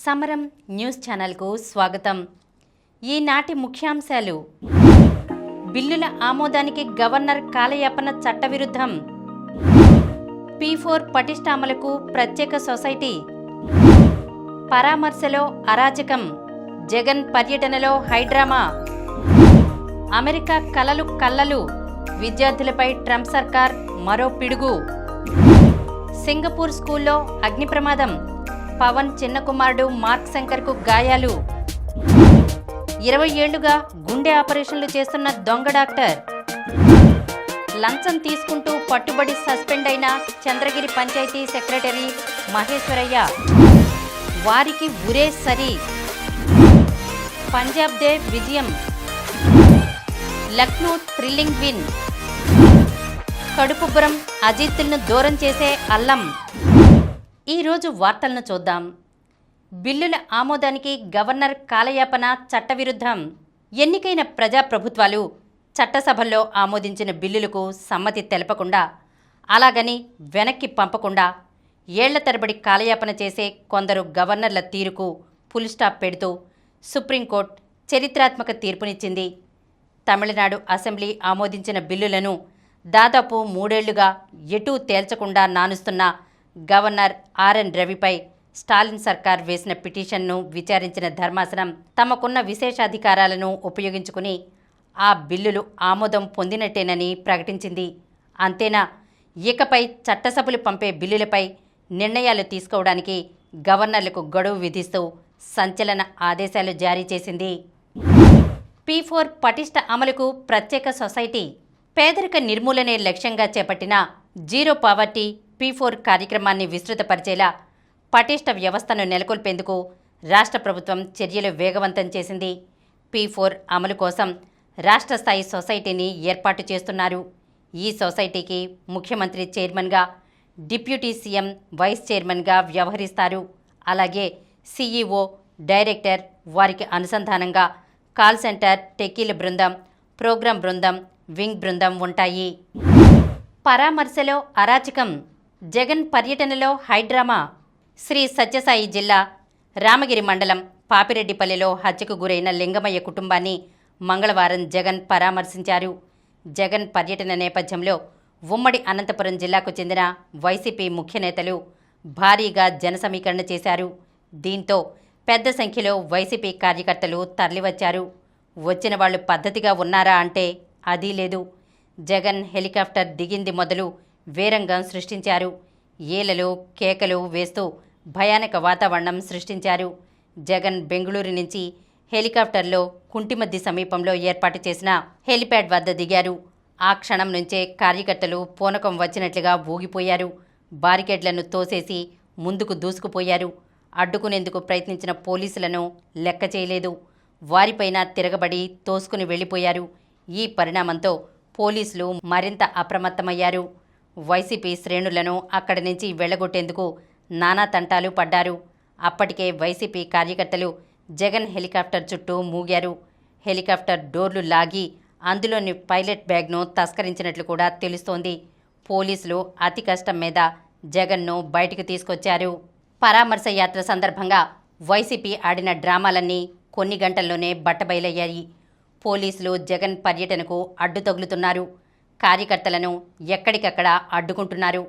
సమరం న్యూస్ ఛానల్కు స్వాగతం. ఈనాటి ముఖ్యాంశాలు: బిల్లుల ఆమోదానికి గవర్నర్ కాలయాపన చట్టవిరుద్ధం, P4 పటిష్ట అమలుకు ప్రత్యేక సొసైటీ, పరామర్శలో అరాచకం, జగన్ పర్యటనలో హైడ్రామా, అమెరికా కలలు కల్లలు, విద్యార్థులపై ట్రంప్ సర్కార్ మరో పిడుగు, సింగపూర్ స్కూల్లో అగ్ని ప్రమాదం, పవన్ చిన్న కుమారుడు మార్క్ శంకర్కు గాయాలు, 20 ఏళ్లుగా గుండె ఆపరేషన్లు చేస్తున్న దొంగ డాక్టర్, లంచం తీసుకుంటూ పట్టుబడి సస్పెండ్ అయిన చంద్రగిరి పంచాయతీ సెక్రటరీ మహేశ్వరయ్య, వారికి ఉరే సరి, పంజాబ్ దే విజయం, లక్నో థ్రిల్లింగ్ విన్, కడుపుబ్బరం అజిత్ను దూరం చేసే అల్లం. ఈరోజు వార్తలను చూద్దాం. బిల్లుల ఆమోదానికి గవర్నర్ కాలయాపన చట్టవిరుద్ధం. ఎన్నికైన ప్రజాప్రభుత్వాలు చట్టసభల్లో ఆమోదించిన బిల్లులకు సమ్మతి తెలపకుండా, అలాగని వెనక్కి పంపకుండా ఏళ్ల తరబడి కాలయాపన చేసే కొందరు గవర్నర్ల తీరుకు ఫుల్ స్టాప్ పెడుతూ సుప్రీంకోర్టు చరిత్రాత్మక తీర్పునిచ్చింది. తమిళనాడు అసెంబ్లీ ఆమోదించిన బిల్లులను దాదాపు 3 ఏళ్లుగా ఎటూ తేల్చకుండా నానుస్తున్న గవర్నర్ ఆర్ఎన్ రవిపై స్టాలిన్ సర్కార్ వేసిన పిటిషన్ను విచారించిన ధర్మాసనం తమకున్న విశేషాధికారాలను ఉపయోగించుకుని ఆ బిల్లులు ఆమోదం పొందినట్టేనని ప్రకటించింది. అంతేనా, ఇకపై చట్టసభలు పంపే బిల్లులపై నిర్ణయాలు తీసుకోవడానికి గవర్నర్లకు గడువు విధిస్తూ సంచలన ఆదేశాలు జారీ చేసింది. P4 పటిష్ట అమలుకు ప్రత్యేక సొసైటీ. పేదరిక నిర్మూలనే లక్ష్యంగా చేపట్టిన జీరో పావర్టీ P4 కార్యక్రమాన్ని విస్తృతపరిచేలా పటిష్ట వ్యవస్థను నెలకొల్పేందుకు రాష్ట్ర ప్రభుత్వం చర్యలు వేగవంతం చేసింది. P4 అమలు కోసం రాష్ట్ర స్థాయి సొసైటీని ఏర్పాటు చేస్తున్నారు. ఈ సొసైటీకి ముఖ్యమంత్రి చైర్మన్గా, డిప్యూటీ సీఎం వైస్ చైర్మన్గా వ్యవహరిస్తారు. అలాగే CEO, డైరెక్టర్, వారికి అనుసంధానంగా కాల్ సెంటర్, టెకీల బృందం, ప్రోగ్రాం బృందం, వింగ్ బృందం ఉంటాయి. పరామర్శలో అరాచకం, జగన్ పర్యటనలో హైడ్రామా. శ్రీ సత్యసాయి జిల్లా రామగిరి మండలం పాపిరెడ్డిపల్లిలో హత్యకు గురైన లింగమయ్య కుటుంబాన్ని మంగళవారం జగన్ పరామర్శించారు. జగన్ పర్యటన నేపథ్యంలో ఉమ్మడి అనంతపురం జిల్లాకు చెందిన వైసీపీ ముఖ్య నేతలు భారీగా జనసమీకరణ చేశారు. దీంతో పెద్ద సంఖ్యలో వైసీపీ కార్యకర్తలు తరలివచ్చారు. వచ్చిన వాళ్లు పద్ధతిగా ఉన్నారా అంటే అదీ లేదు. జగన్ హెలికాప్టర్ దిగింది మొదలు వీరంగం సృష్టించారు. ఈలలు, కేకలు వేస్తూ భయానక వాతావరణం సృష్టించారు. జగన్ బెంగళూరు నుంచి హెలికాప్టర్లో కుంటిమద్ది సమీపంలో ఏర్పాటు చేసిన హెలిప్యాడ్ వద్ద దిగారు. ఆ క్షణం నుంచే కార్యకర్తలు పూనకం వచ్చినట్లుగా ఊగిపోయారు. బారికేడ్లను తోసేసి ముందుకు దూసుకుపోయారు. అడ్డుకునేందుకు ప్రయత్నించిన పోలీసులను లెక్క చేయలేదు. వారిపైన తిరగబడి తోసుకుని వెళ్లిపోయారు. ఈ పరిణామంతో పోలీసులు మరింత అప్రమత్తమయ్యారు. వైసీపీ శ్రేణులను అక్కడి నుంచి వెళ్లగొట్టేందుకు నానా తంటాలు పడ్డారు. అప్పటికే వైసీపీ కార్యకర్తలు జగన్ హెలికాప్టర్ చుట్టూ మూగారు. హెలికాప్టర్ డోర్లు లాగి అందులోని పైలట్ బ్యాగ్ను తస్కరించినట్లు కూడా తెలుస్తోంది. పోలీసులు అతి కష్టం మీద జగన్ను బయటికి తీసుకొచ్చారు. పరామర్శ యాత్ర సందర్భంగా వైసీపీ ఆడిన డ్రామాలన్నీ కొన్ని గంటల్లోనే బట్టబయలయ్యాయి. పోలీసులు జగన్ పర్యటనకు అడ్డు తగులుతున్నారు. కార్యకర్తలను ఎక్కడికక్కడ అడ్డుకుంటున్నారు.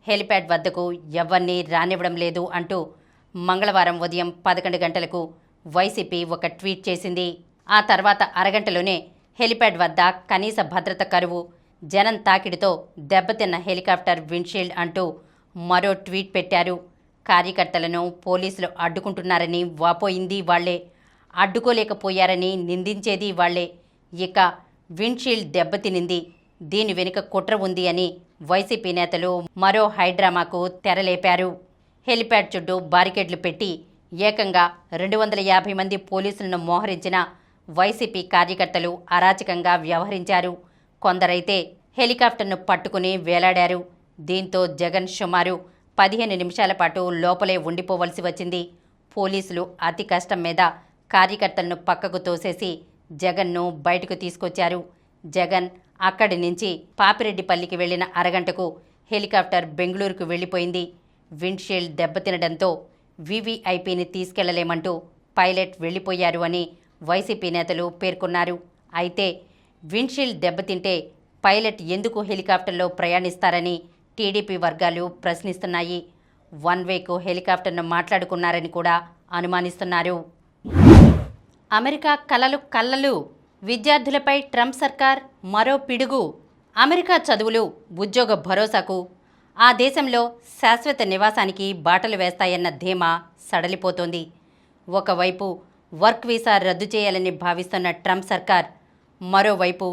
హెలిప్యాడ్ వద్దకు ఎవరినీ రానివ్వడం లేదు అంటూ మంగళవారం ఉదయం 11 గంటలకు వైసీపీ ఒక ట్వీట్ చేసింది. ఆ తర్వాత అరగంటలోనే హెలిప్యాడ్ వద్ద కనీస భద్రత కరువు, జనం తాకిడితో దెబ్బతిన్న హెలికాప్టర్ విండ్షీల్డ్ అంటూ మరో ట్వీట్ పెట్టారు. కార్యకర్తలను పోలీసులు అడ్డుకుంటున్నారని వాపోయింది వాళ్లే, అడ్డుకోలేకపోయారని నిందించేది వాళ్లే. ఇక విండ్షీల్డ్ దెబ్బతినింది, దీని వెనుక కుట్ర ఉంది అని వైసీపీ నేతలు మరో హైడ్రామాకు తెరలేపారు. హెలిప్యాడ్ చుట్టూ బారికేడ్లు పెట్టి ఏకంగా 250 మంది పోలీసులను మోహరించిన వైసీపీ కార్యకర్తలు అరాచకంగా వ్యవహరించారు. కొందరైతే హెలికాప్టర్ను పట్టుకుని వేలాడారు. దీంతో జగన్ సుమారు 15 నిమిషాల పాటు లోపలే ఉండిపోవలసి వచ్చింది. పోలీసులు అతి కష్టం మీద కార్యకర్తలను పక్కకు తోసేసి జగన్ను బయటకు తీసుకొచ్చారు. జగన్ అక్కడి నుంచి పాపిరెడ్డిపల్లికి వెళ్లిన అరగంటకు హెలికాప్టర్ బెంగళూరుకు వెళ్లిపోయింది. విండ్షీల్డ్ దెబ్బతినడంతో వీవీఐపీని తీసుకెళ్లలేమంటూ పైలట్ వెళ్లిపోయారు అని వైసీపీ నేతలు పేర్కొన్నారు. అయితే విండ్షీల్డ్ దెబ్బతింటే పైలట్ ఎందుకు హెలికాప్టర్లో ప్రయాణిస్తారని టీడీపీ వర్గాలు ప్రశ్నిస్తున్నాయి. వన్ వేకు హెలికాప్టర్ను మాట్లాడుకున్నారని కూడా అనుమానిస్తున్నారు. అమెరికా కలలు విద్యార్థులపై ట్రంప్ సర్కార్ మరో పిడుగు. అమెరికా చదువులు ఉద్యోగ భరోసాకు, ఆ దేశంలో శాశ్వత నివాసానికి బాటలు వేస్తాయన్న ధీమా సడలిపోతోంది. ఒకవైపు వర్క్ వీసా రద్దు చేయాలని భావిస్తున్న ట్రంప్ సర్కార్, మరోవైపు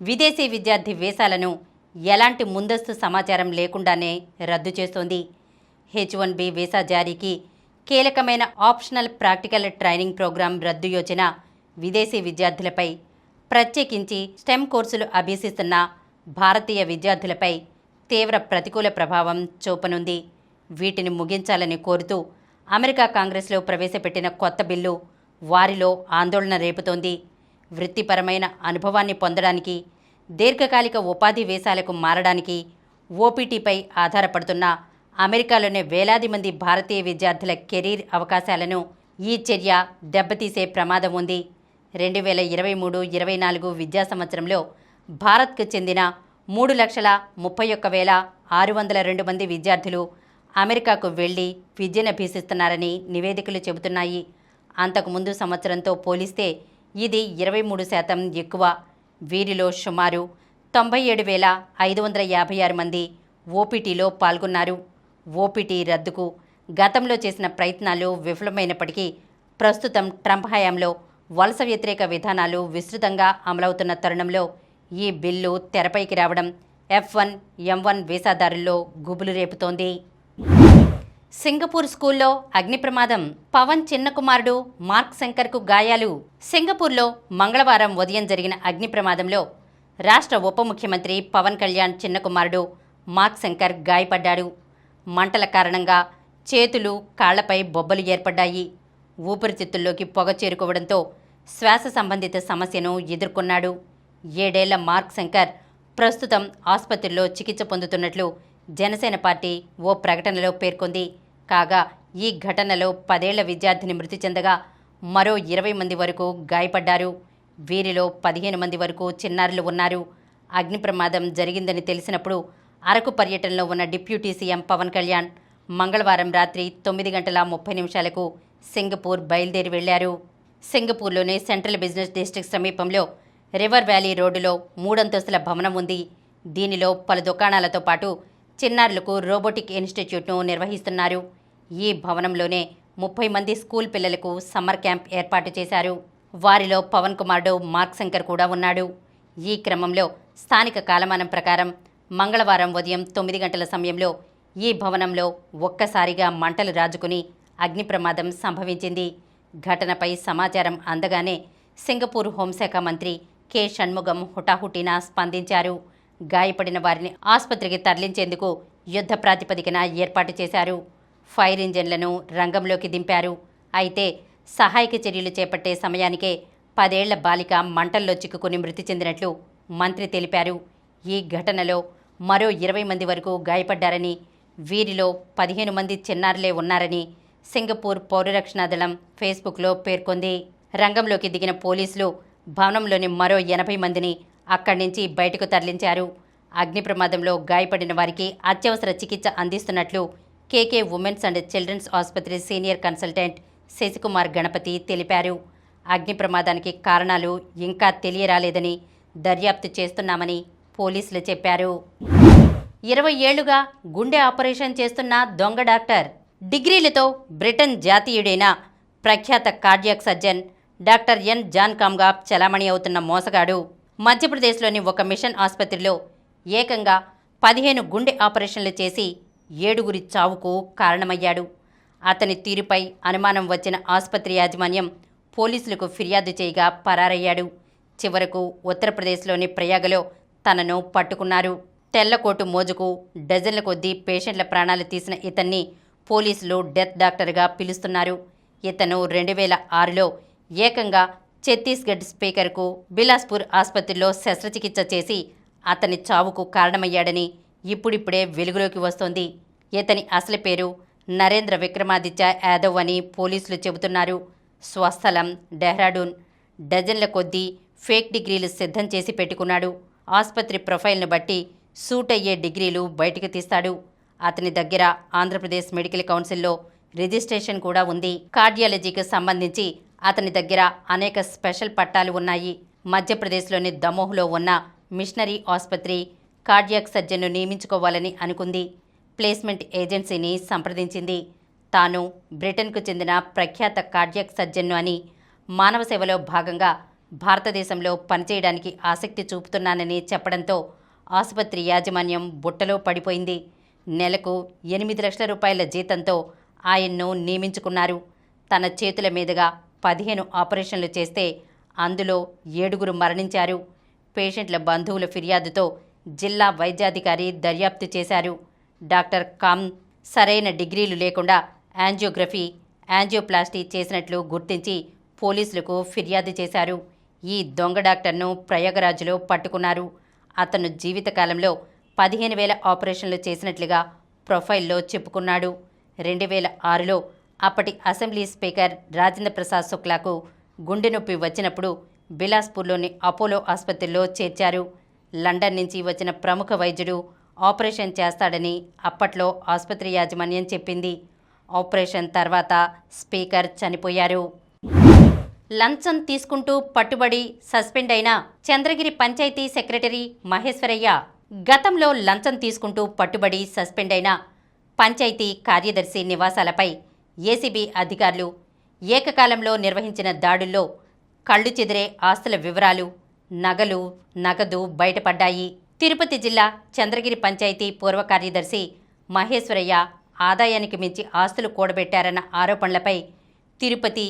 విదేశీ విద్యార్థి వీసాలను ఎలాంటి ముందస్తు సమాచారం లేకుండానే రద్దు చేస్తోంది. H1B వీసా జారీకి కీలకమైన ఆప్షనల్ ప్రాక్టికల్ ట్రైనింగ్ ప్రోగ్రాం రద్దు యోచన విదేశీ విద్యార్థులపై, ప్రత్యేకించి స్టెమ్ కోర్సులు అభ్యసిస్తున్న భారతీయ విద్యార్థులపై తీవ్ర ప్రతికూల ప్రభావం చూపనుంది. వీటిని ముగించాలని కోరుతూ అమెరికా కాంగ్రెస్లో ప్రవేశపెట్టిన కొత్త బిల్లు వారిలో ఆందోళన రేపుతోంది. వృత్తిపరమైన అనుభవాన్ని పొందడానికి, దీర్ఘకాలిక ఉపాధి వీసాలకు మారడానికి ఓపీటీపై ఆధారపడుతున్న అమెరికాలోని వేలాది మంది భారతీయ విద్యార్థుల కెరీర్ అవకాశాలను ఈ చర్య దెబ్బతీసే ప్రమాదం ఉంది. 2023-24 విద్యా సంవత్సరంలో భారత్కు చెందిన 3,31,602 మంది విద్యార్థులు అమెరికాకు వెళ్లి విద్యనభ్యసిస్తున్నారని నివేదికలు చెబుతున్నాయి. అంతకుముందు సంవత్సరంతో పోలిస్తే ఇది 23% ఎక్కువ. వీరిలో సుమారు 97,556 మంది ఓపీటీలో పాల్గొన్నారు. ఓపీటీ రద్దుకు గతంలో చేసిన ప్రయత్నాలు విఫలమైనప్పటికీ ప్రస్తుతం ట్రంప్ హయాంలో వలస వ్యతిరేక విధానాలు విస్తృతంగా అమలవుతున్న తరుణంలో ఈ బిల్లు తెరపైకి రావడం F1, M1 వీసాదారుల్లో గుబులు రేపుతోంది. సింగపూర్ స్కూల్లో అగ్ని ప్రమాదం. పవన్ చిన్న కుమారుడు మార్క్ శంకర్కు గాయాలు. సింగపూర్లో మంగళవారం ఉదయం జరిగిన అగ్ని ప్రమాదంలో రాష్ట్ర ఉప ముఖ్యమంత్రి పవన్ కళ్యాణ్ చిన్న కుమారుడు మార్క్ శంకర్ గాయపడ్డాడు. మంటల కారణంగా చేతులు, కాళ్లపై బొబ్బలు ఏర్పడ్డాయి. ఊపిరితిత్తుల్లోకి పొగ చేరుకోవడంతో శ్వాస సంబంధిత సమస్యను ఎదుర్కొన్నాడు. 7 ఏళ్ల మార్క్ శంకర్ ప్రస్తుతం ఆసుపత్రిలో చికిత్స పొందుతున్నట్లు జనసేన పార్టీ ఓ ప్రకటనలో పేర్కొంది. కాగా ఈ ఘటనలో 10 ఏళ్ల విద్యార్థిని మృతి చెందగా మరో 20 మంది వరకు గాయపడ్డారు. వీరిలో 15 మంది వరకు చిన్నారులు ఉన్నారు. అగ్ని ప్రమాదం జరిగిందని తెలిసినప్పుడు అరకు పర్యటనలో ఉన్న డిప్యూటీ సీఎం పవన్ కళ్యాణ్ మంగళవారం రాత్రి 9:30 సింగపూర్ బయలుదేరి వెళ్లారు. సింగపూర్లోని సెంట్రల్ బిజినెస్ డిస్ట్రిక్ట్ సమీపంలో రివర్ వ్యాలీ రోడ్డులో 3 అంతస్తుల భవనం ఉంది. దీనిలో పలు దుకాణాలతో పాటు చిన్నారులకు రోబోటిక్ ఇన్స్టిట్యూట్ను నిర్వహిస్తున్నారు. ఈ భవనంలోనే 30 మంది స్కూల్ పిల్లలకు సమ్మర్ క్యాంప్ ఏర్పాటు చేశారు. వారిలో పవన్ కుమారుడు మార్క్ శంకర్ కూడా ఉన్నాడు. ఈ క్రమంలో స్థానిక కాలమానం ప్రకారం మంగళవారం ఉదయం 9 గంటల సమయంలో ఈ భవనంలో ఒక్కసారిగా మంటలు రాజుకుని అగ్ని ప్రమాదం సంభవించింది. ఘటనపై సమాచారం అందగానే సింగపూర్ హోంశాఖ మంత్రి కె షణ్ముగం హుటాహుటిన స్పందించారు. గాయపడిన వారిని ఆసుపత్రికి తరలించేందుకు యుద్ధ ప్రాతిపదికన ఏర్పాటు చేశారు. ఫైర్ ఇంజన్లను రంగంలోకి దింపారు. అయితే సహాయక చర్యలు చేపట్టే సమయానికే 10 ఏళ్ల బాలిక మంటల్లో చిక్కుకుని మృతి చెందినట్లు మంత్రి తెలిపారు. ఈ ఘటనలో మరో 20 మంది వరకు గాయపడ్డారని, వీరిలో 15 మంది చిన్నారులే ఉన్నారని సింగపూర్ పౌరరక్షణ దళం ఫేస్బుక్లో పేర్కొంది. రంగంలోకి దిగిన పోలీసులు భవనంలోని మరో 80 మందిని అక్కడి నుంచి బయటకు తరలించారు. అగ్ని ప్రమాదంలో గాయపడిన వారికి అత్యవసర చికిత్స అందిస్తున్నట్లు కేకే ఉమెన్స్ అండ్ చిల్డ్రన్స్ ఆసుపత్రి సీనియర్ కన్సల్టెంట్ శశికుమార్ గణపతి తెలిపారు. అగ్ని ప్రమాదానికి కారణాలు ఇంకా తెలియరాలేదని దర్యాప్తు చేస్తున్నామని పోలీసులు చెప్పారు. 20 ఏళ్లుగా గుండె ఆపరేషన్ చేస్తున్న దొంగ డాక్టర్. డిగ్రీలతో బ్రిటన్ జాతీయుడైన ప్రఖ్యాత cardiac surgeon doctor N John కామ్గా చలామణి అవుతున్న మోసగాడు మధ్యప్రదేశ్లోని ఒక మిషన్ ఆసుపత్రిలో ఏకంగా 15 గుండె ఆపరేషన్లు చేసి 7గురి చావుకు కారణమయ్యాడు. అతని తీరుపై అనుమానం వచ్చిన ఆసుపత్రి యాజమాన్యం పోలీసులకు ఫిర్యాదు చేయగా పరారయ్యాడు. చివరకు ఉత్తరప్రదేశ్లోని ప్రయాగలో తనను పట్టుకున్నారు. తెల్లకోటు మోజుకు డజన్ల కొద్దీ పేషెంట్ల ప్రాణాలు తీసిన ఇతన్ని పోలీసులు డెత్ డాక్టర్గా పిలుస్తున్నారు. ఇతను 2006లో ఏకంగా ఛత్తీస్గఢ్ స్పీకర్కు బిలాస్పూర్ ఆసుపత్రిలో శస్త్రచికిత్స చేసి అతని చావుకు కారణమయ్యాడని ఇప్పుడిప్పుడే వెలుగులోకి వస్తోంది. ఇతని అసలు పేరు నరేంద్ర విక్రమాదిత్య యాదవ్ అని పోలీసులు చెబుతున్నారు. స్వస్థలం డెహ్రాడూన్. డజన్ల కొద్దీ ఫేక్ డిగ్రీలు సిద్ధం చేసి పెట్టుకున్నాడు. ఆసుపత్రి ప్రొఫైల్ను బట్టి సూట్ అయ్యే డిగ్రీలు బయటకు తీస్తాడు. అతని దగ్గర ఆంధ్రప్రదేశ్ మెడికల్ కౌన్సిల్లో రిజిస్ట్రేషన్ కూడా ఉంది. కార్డియాలజీకి సంబంధించి అతని దగ్గర అనేక స్పెషల్ పట్టాలు ఉన్నాయి. మధ్యప్రదేశ్లోని దమోహ్లో ఉన్న మిషనరీ ఆసుపత్రి కార్డియాక్ సర్జన్ను నియమించుకోవాలని అనుకుంది. ప్లేస్మెంట్ ఏజెన్సీని సంప్రదించింది. తాను బ్రిటన్కు చెందిన ప్రఖ్యాత కార్డియాక్ సర్జన్ను అని, మానవ సేవలో భాగంగా భారతదేశంలో పనిచేయడానికి ఆసక్తి చూపుతున్నానని చెప్పడంతో ఆసుపత్రి యాజమాన్యం బుట్టలో పడిపోయింది. నెలకు 8 లక్షల రూపాయల జీతంతో ఆయన్ను నియమించుకున్నారు. తన చేతుల మీదుగా 15 ఆపరేషన్లు చేస్తే అందులో 7 మరణించారు. పేషెంట్ల బంధువుల ఫిర్యాదుతో జిల్లా వైద్యాధికారి దర్యాప్తు చేశారు. డాక్టర్ కామ్ సరైన డిగ్రీలు లేకుండా యాంజియోగ్రఫీ, యాంజియోప్లాస్టీ చేసినట్లు గుర్తించి పోలీసులకు ఫిర్యాదు చేశారు. ఈ దొంగ డాక్టర్ను ప్రయాగరాజ్లో పట్టుకున్నారు. అతను జీవితకాలంలో 15,000 ఆపరేషన్లు చేసినట్లుగా ప్రొఫైల్లో చెప్పుకున్నాడు. 2006లో అప్పటి అసెంబ్లీ స్పీకర్ రాజేంద్ర ప్రసాద్ శుక్లాకు గుండె నొప్పి వచ్చినప్పుడు బిలాస్పూర్లోని అపోలో ఆసుపత్రిలో చేర్చారు. లండన్ నుంచి వచ్చిన ప్రముఖ వైద్యుడు ఆపరేషన్ చేస్తాడని అప్పట్లో ఆసుపత్రి యాజమాన్యం చెప్పింది. ఆపరేషన్ తర్వాత స్పీకర్ చనిపోయారు. లంచం తీసుకుంటూ పట్టుబడి సస్పెండ్ అయిన చంద్రగిరి పంచాయతీ సెక్రటరీ మహేశ్వరయ్య గతంలో లంచం తీసుకుంటూ పట్టుబడి సస్పెండ్ అయిన పంచాయతీ కార్యదర్శి నివాసాలపై ఏసీబీ అధికారులు ఏకకాలంలో నిర్వహించిన దాడుల్లో కళ్లు చెదిరే ఆస్తుల వివరాలు, నగలు, నగదు బయటపడ్డాయి. తిరుపతి జిల్లా చంద్రగిరి పంచాయతీ పూర్వ కార్యదర్శి మహేశ్వరయ్య ఆదాయానికి మించి ఆస్తులు కూడబెట్టారన్న ఆరోపణలపై తిరుపతి,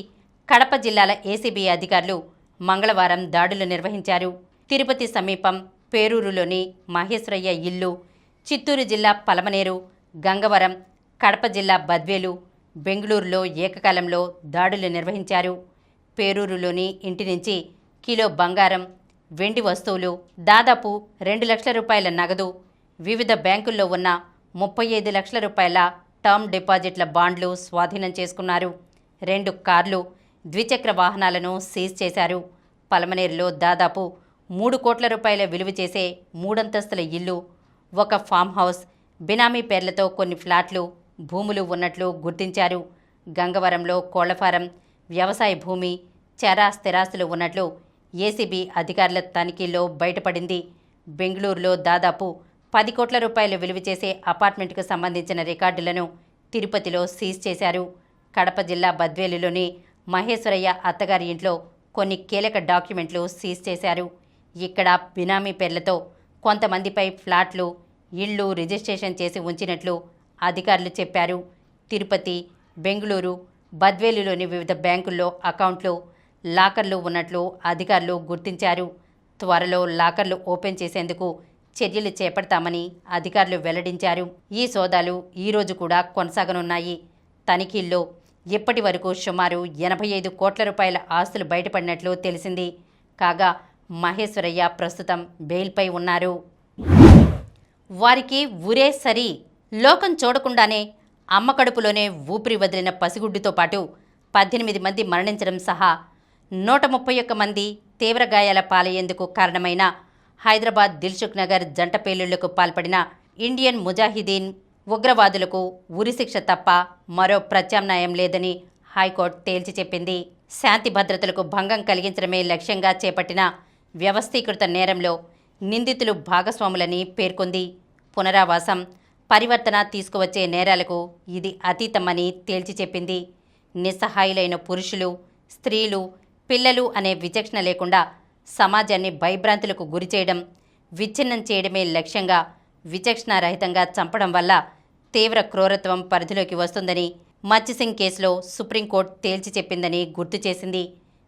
కడప జిల్లాల ఏసీబీ అధికారులు మంగళవారం దాడులు నిర్వహించారు. తిరుపతి సమీపం పేరూరులోని మహేశ్వరయ్య ఇల్లు, చిత్తూరు జిల్లా పలమనేరు, గంగవరం, కడప జిల్లా బద్వేలు, బెంగళూరులో ఏకకాలంలో దాడులు నిర్వహించారు. పేరూరులోని ఇంటి నుంచి కిలో బంగారం, వెండి వస్తువులు, దాదాపు 2 లక్షల రూపాయల నగదు, వివిధ బ్యాంకుల్లో ఉన్న 35 లక్షల రూపాయల టర్మ్ డిపాజిట్ల బాండ్లు స్వాధీనం చేసుకున్నారు. 2 కార్లు, ద్విచక్ర వాహనాలను సీజ్ చేశారు. పలమనేరులో దాదాపు 3 కోట్ల రూపాయల విలువ చేసే 3 అంతస్తుల ఇల్లు, ఒక ఫామ్ హౌస్, బినామీ పేర్లతో కొన్ని ఫ్లాట్లు, భూములు ఉన్నట్లు గుర్తించారు. గంగవరంలో కోళ్లఫారం, వ్యవసాయ భూమి, చరా స్థిరాస్తులు ఉన్నట్లు ఏసీబీ అధికారుల తనిఖీల్లో బయటపడింది. బెంగళూరులో దాదాపు 10 కోట్ల రూపాయలు విలువ చేసే అపార్ట్మెంట్కు సంబంధించిన రికార్డులను తిరుపతిలో సీజ్ చేశారు. కడప జిల్లా బద్వేలులోని మహేశ్వరయ్య అత్తగారి ఇంట్లో కొన్ని కీలక డాక్యుమెంట్లు సీజ్ చేశారు. ఇక్కడ బినామీ పేర్లతో కొంతమందిపై ఫ్లాట్లు, ఇళ్లు రిజిస్ట్రేషన్ చేసి ఉంచినట్లు అధికారులు చెప్పారు. తిరుపతి, బెంగళూరు, బద్వేలులోని వివిధ బ్యాంకుల్లో అకౌంట్లు, లాకర్లు ఉన్నట్లు అధికారులు గుర్తించారు. త్వరలో లాకర్లు ఓపెన్ చేసేందుకు చర్యలు చేపడతామని అధికారులు వెల్లడించారు. ఈ సోదాలు ఈరోజు కూడా కొనసాగనున్నాయి. తనిఖీల్లో ఇప్పటి వరకు సుమారు 85 కోట్ల రూపాయల ఆస్తులు బయటపడినట్లు తెలిసింది. కాగా మహేశ్వరయ్య ప్రస్తుతం బెయిల్పై ఉన్నారు. వారికి ఊరే సరి. లోకం చూడకుండానే అమ్మ కడుపులోనే ఊపిరి వదిలిన పసిగుడ్డుతో పాటు 18 మంది మరణించడం సహా 131 మంది తీవ్ర గాయాల పాలయ్యేందుకు కారణమైన హైదరాబాద్ దిల్సుఖ్ నగర్ జంట పేలుళ్లకు పాల్పడిన ఇండియన్ ముజాహిదీన్ ఉగ్రవాదులకు ఉరిశిక్ష తప్ప మరో ప్రత్యామ్నాయం లేదని హైకోర్టు తేల్చి చెప్పింది. శాంతి భద్రతలకు భంగం కలిగించడమే లక్ష్యంగా చేపట్టిన వ్యవస్థీకృత నేరంలో నిందితులు భాగస్వాములని పేర్కొంది. పునరావాసం, పరివర్తన తీసుకువచ్చే నేరాలకు ఇది అతీతమని తేల్చి చెప్పింది. నిస్సహాయులైన పురుషులు, స్త్రీలు, పిల్లలు అనే విచక్షణ లేకుండా సమాజాన్ని భయభ్రాంతులకు గురిచేయడం, విచ్ఛిన్నం చేయడమే లక్ష్యంగా విచక్షణారహితంగా చంపడం వల్ల తీవ్ర క్రూరత్వం పరిధిలోకి వస్తుందని మచ్చిసింగ్ కేసులో సుప్రీంకోర్టు తేల్చి చెప్పిందని గుర్తు చేసింది.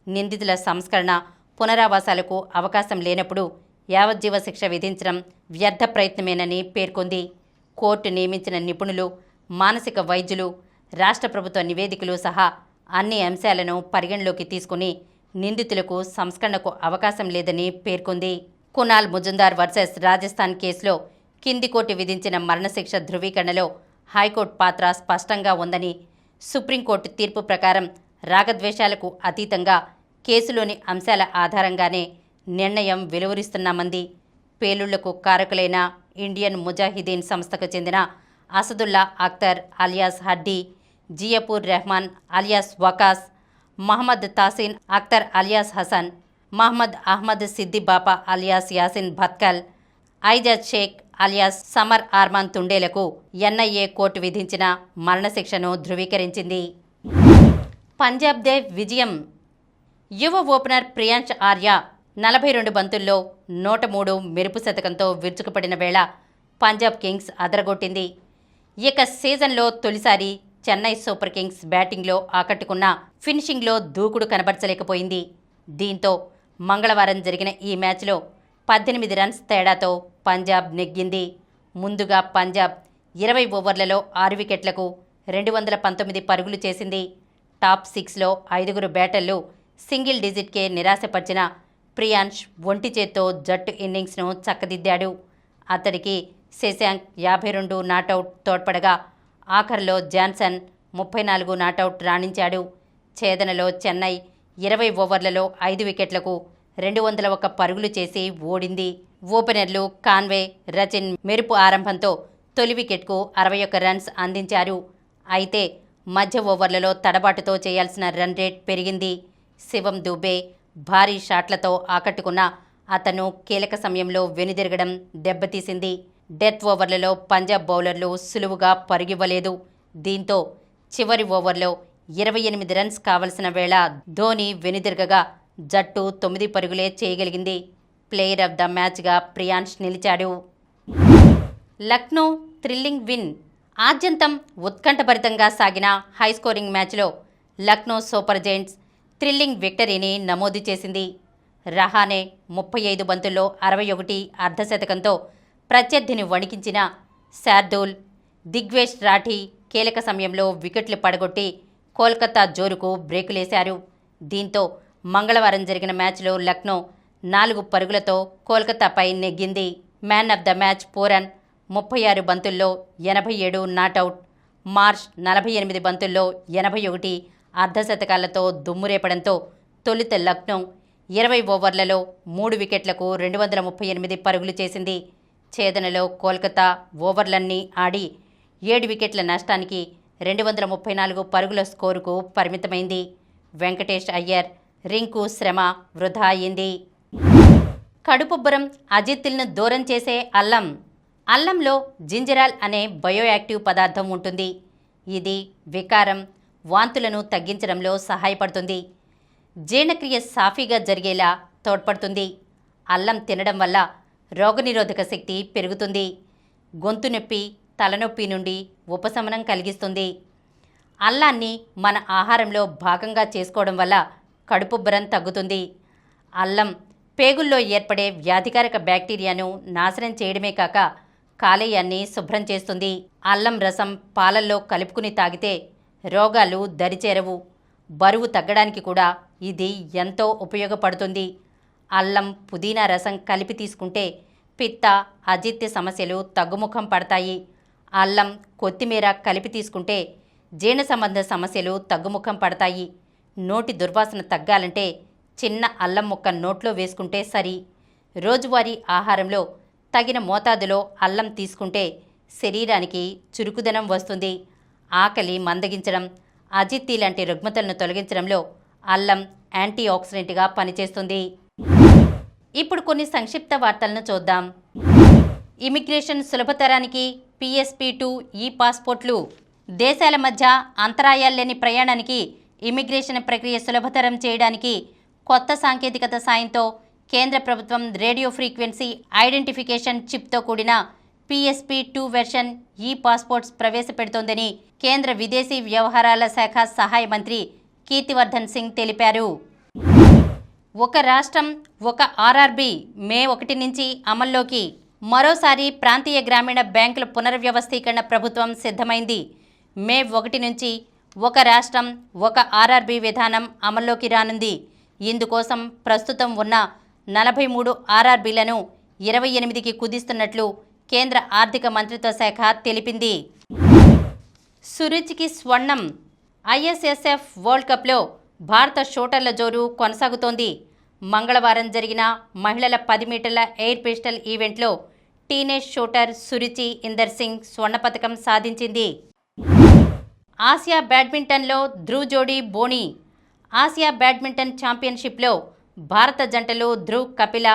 నిందితుల సంస్కరణ, పునరావాసాలకు అవకాశం లేనప్పుడు యావజ్జీవ శిక్ష విధించడం వ్యర్థ ప్రయత్నమేనని పేర్కొంది. కోర్టు నియమించిన నిపుణులు, మానసిక వైద్యులు, రాష్ట్ర ప్రభుత్వ నివేదికలు సహా అన్ని అంశాలను పరిగణలోకి తీసుకుని నిందితులకు సంస్కరణకు అవకాశం లేదని పేర్కొంది. కునాల్ ముజుందార్ వర్సెస్ రాజస్థాన్ కేసులో కింది కోర్టు విధించిన మరణశిక్ష ధృవీకరణలో హైకోర్టు పాత్ర స్పష్టంగా ఉందని, సుప్రీంకోర్టు తీర్పు ప్రకారం రాగద్వేషాలకు అతీతంగా కేసులోని అంశాల ఆధారంగానే నిర్ణయం వెలువరిస్తున్నామంది. పేలుళ్లకు కారకులైన ఇండియన్ ముజాహిదీన్ సంస్థకు చెందిన Asadullah Akhtar alias Haddi, Ziaur Rehman alias Waqas, Mohammed Tahseen Akhtar alias Hassan, Mohammed Ahmed Siddi Bapa alias Yasin Bhatkal, Ajaz Sheikh alias Samar Armaan తుండేలకు ఎన్ఐఏ కోర్టు విధించిన మరణశిక్షను ధృవీకరించింది. పంజాబ్దే విజయం. యువ ఓపెనర్ ప్రియాంష్ ఆర్య 42 బంతుల్లో 103 మెరుపు శతకంతో విరుచుకుపడిన వేళ పంజాబ్ కింగ్స్ అదరగొట్టింది. ఇక సీజన్లో తొలిసారి చెన్నై సూపర్ కింగ్స్ బ్యాటింగ్లో ఆకట్టుకున్న ఫినిషింగ్లో దూకుడు కనబరచలేకపోయింది. దీంతో మంగళవారం జరిగిన ఈ మ్యాచ్లో 18 రన్స్ తేడాతో పంజాబ్ నెగ్గింది. ముందుగా పంజాబ్ 20 ఓవర్లలో 6 వికెట్లకు 219 పరుగులు చేసింది. టాప్ 6లో 5 బ్యాటర్లు సింగిల్ డిజిట్కే నిరాశపరిచిన ప్రియాంష్ ఒంటి చేత్తో జట్టు ఇన్నింగ్స్ను చక్కదిద్దాడు. అతడికి శశాంక్ 52 నాటౌట్ తోడ్పడగా ఆఖర్లో జాన్సన్ 34 నాటౌట్ రాణించాడు. ఛేదనలో చెన్నై 20 ఓవర్లలో 5 వికెట్లకు 201 పరుగులు చేసి ఓడింది. ఓపెనర్లు కాన్వే, రచిన్ మెరుపు ఆరంభంతో తొలి వికెట్కు 61 రన్స్ అందించారు. అయితే మధ్య ఓవర్లలో తడబాటుతో చేయాల్సిన రన్ రేట్ పెరిగింది. శివం దుబే భారీ షాట్లతో ఆకట్టుకున్న అతను కీలక సమయంలో వెనుదిరగడం దెబ్బతీసింది. డెత్ ఓవర్లలో పంజాబ్ బౌలర్లు సులువుగా పరుగివ్వలేదు. దీంతో చివరి ఓవర్లో 28 రన్స్ కావలసిన వేళ ధోని వెనుదిరగగా జట్టు 9 పరుగులే చేయగలిగింది. ప్లేయర్ ఆఫ్ ద మ్యాచ్గా ప్రియాంష్ నిలిచాడు. Lucknow thrilling win. ఆద్యంతం ఉత్కంఠభరితంగా సాగిన హైస్కోరింగ్ మ్యాచ్లో లక్నో సూపర్ జైంట్స్ థ్రిల్లింగ్ విక్టరీని నమోదు చేసింది. రహానే 35 బంతుల్లో 61 అర్ధశతకంతో ప్రత్యర్థిని వణికించిన శార్దూల్, దిగ్వేష్ రాఠీ కీలక సమయంలో వికెట్లు పడగొట్టి కోల్కతా జోరుకు బ్రేకులేశారు. దీంతో మంగళవారం జరిగిన మ్యాచ్లో లక్నో 4 పరుగులతో కోల్కతాపై నెగ్గింది. Man of the match Pooran 36 బంతుల్లో 87 నాటౌట్, మార్ష్ 48 బంతుల్లో 81 అర్ధశతకాలతో దుమ్మురేపడంతో తొలుత లక్నో 20 ఓవర్లలో 3 వికెట్లకు 238 పరుగులు చేసింది. ఛేదనలో కోల్కతా ఓవర్లన్నీ ఆడి 7 వికెట్ల నష్టానికి 234 పరుగుల స్కోరుకు పరిమితమైంది. వెంకటేష్ అయ్యర్, రింకు శ్రమ వృధా అయింది. కడుపుబ్బరం, అజిత్తులను దూరం చేసే అల్లం. అల్లంలో జింజరాల్ అనే బయోయాక్టివ్ పదార్థం ఉంటుంది. ఇది వికారం, వాంతులను తగ్గించడంలో సహాయపడుతుంది. జీర్ణక్రియ సాఫీగా జరిగేలా తోడ్పడుతుంది. అల్లం తినడం వల్ల రోగనిరోధక శక్తి పెరుగుతుంది. గొంతు నొప్పి, తలనొప్పి నుండి ఉపశమనం కలిగిస్తుంది. అల్లాన్ని మన ఆహారంలో భాగంగా చేసుకోవడం వల్ల కడుపుబ్బరం తగ్గుతుంది. అల్లం పేగుల్లో ఏర్పడే వ్యాధికారక బ్యాక్టీరియాను నాశనం చేయడమే కాక కాలేయాన్ని శుభ్రం చేస్తుంది. అల్లం రసం పాలల్లో కలుపుకుని తాగితే రోగాలు దరిచేరవు. బరువు తగ్గడానికి కూడా ఇది ఎంతో ఉపయోగపడుతుంది. అల్లం, పుదీనా రసం కలిపి తీసుకుంటే పిత్త, అజిత్య సమస్యలు తగ్గుముఖం పడతాయి. అల్లం, కొత్తిమీర కలిపి తీసుకుంటే జీర్ణ సంబంధ సమస్యలు తగ్గుముఖం పడతాయి. నోటి దుర్వాసన తగ్గాలంటే చిన్న అల్లం ముక్క నోట్లో వేసుకుంటే సరి. రోజువారీ ఆహారంలో తగిన మోతాదులో అల్లం తీసుకుంటే శరీరానికి చురుకుదనం వస్తుంది. ఆకలి మందగించడం, అజిత్తి లాంటి రుగ్మతలను తొలగించడంలో అల్లం యాంటీ ఆక్సిడెంట్గా పనిచేస్తుంది. ఇప్పుడు కొన్ని సంక్షిప్త వార్తలను చూద్దాం. ఇమిగ్రేషన్ సులభతరానికి PSP2 ఈ పాస్పోర్ట్లు. దేశాల మధ్య అంతరాయాలు లేని ప్రయాణానికి ఇమిగ్రేషన్ ప్రక్రియ సులభతరం చేయడానికి కొత్త సాంకేతికత సాయంతో కేంద్ర ప్రభుత్వం రేడియో ఫ్రీక్వెన్సీ ఐడెంటిఫికేషన్ చిప్తో కూడిన PSP2 వెర్షన్ ఈ పాస్పోర్ట్స్ ప్రవేశపెడుతోందని కేంద్ర విదేశీ వ్యవహారాల శాఖ సహాయ మంత్రి కీర్తివర్ధన్ సింగ్ తెలిపారు. ఒక రాష్ట్రం, ఒక RRB మే 1 నుంచి అమల్లోకి. మరోసారి ప్రాంతీయ గ్రామీణ బ్యాంకుల పునర్వ్యవస్థీకరణ ప్రభుత్వం సిద్ధమైంది. మే 1 నుంచి ఒక రాష్ట్రం, ఒక RRB విధానం అమల్లోకి రానుంది. ఇందుకోసం ప్రస్తుతం ఉన్న 43 RRBలను 28కి కుదిస్తున్నట్లు కేంద్ర ఆర్థిక మంత్రిత్వ శాఖ తెలిపింది. సురుచికి స్వర్ణం. ఐఎస్ఎస్ఎఫ్ వరల్డ్ కప్లో భారత షూటర్ల జోరు కొనసాగుతోంది. మంగళవారం జరిగిన మహిళల 10 మీటర్ల ఎయిర్ పిస్టల్ ఈవెంట్లో టీనేజ్ షూటర్ సురుచి ఇందర్ సింగ్ స్వర్ణ పతకం సాధించింది. ఆసియా బ్యాడ్మింటన్లో ధ్రువ్ జోడీ బోణి. ఆసియా బ్యాడ్మింటన్ ఛాంపియన్షిప్లో భారత జంటలు ధ్రువ్ కపిల,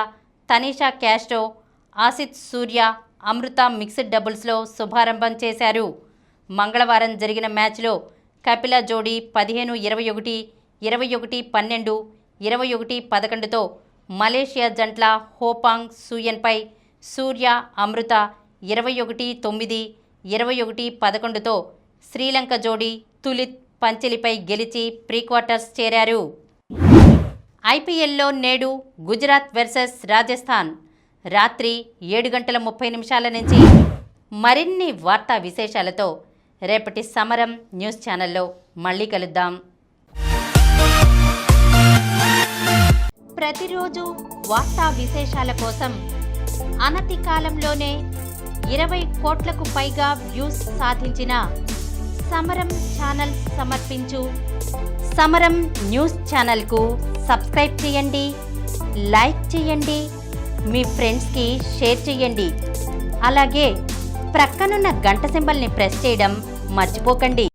తనీషా క్యాస్ట్రో, ఆసిత్ సూర్య, అమృత మిక్స్డ్ డబుల్స్లో శుభారంభం చేశారు. మంగళవారం జరిగిన మ్యాచ్లో కపిల జోడీ 15-21, 21-12, 21-11తో మలేషియా జంట్ల హోపాంగ్ సూయన్పై, సూర్య, అమృత 21-9, 21-11తో శ్రీలంక జోడీ తులిత్ పంచెలిపై గెలిచి ప్రీక్వార్టర్స్ చేరారు. ఐపీఎల్లో నేడు గుజరాత్ వర్సెస్ రాజస్థాన్ రాత్రి 7:30 నుంచి. మరిన్ని వార్తా విశేషాలతో రేపటి సమరం న్యూస్ ఛానల్లో మళ్ళీ కలుద్దాం. ప్రతిరోజు వార్తా విశేషాల కోసం అనతి కాలంలోనే 20 కోట్లకు పైగా వ్యూస్ సాధించిన సమరం ఛానల్ సమర్పించు సమరం న్యూస్ ఛానల్కు సబ్స్క్రైబ్ చేయండి, లైక్ చేయండి, మీ ఫ్రెండ్స్కి షేర్ చేయండి. అలాగే ప్రక్కనున్న గంట సింబల్ని ప్రెస్ చేయడం మర్చిపోకండి.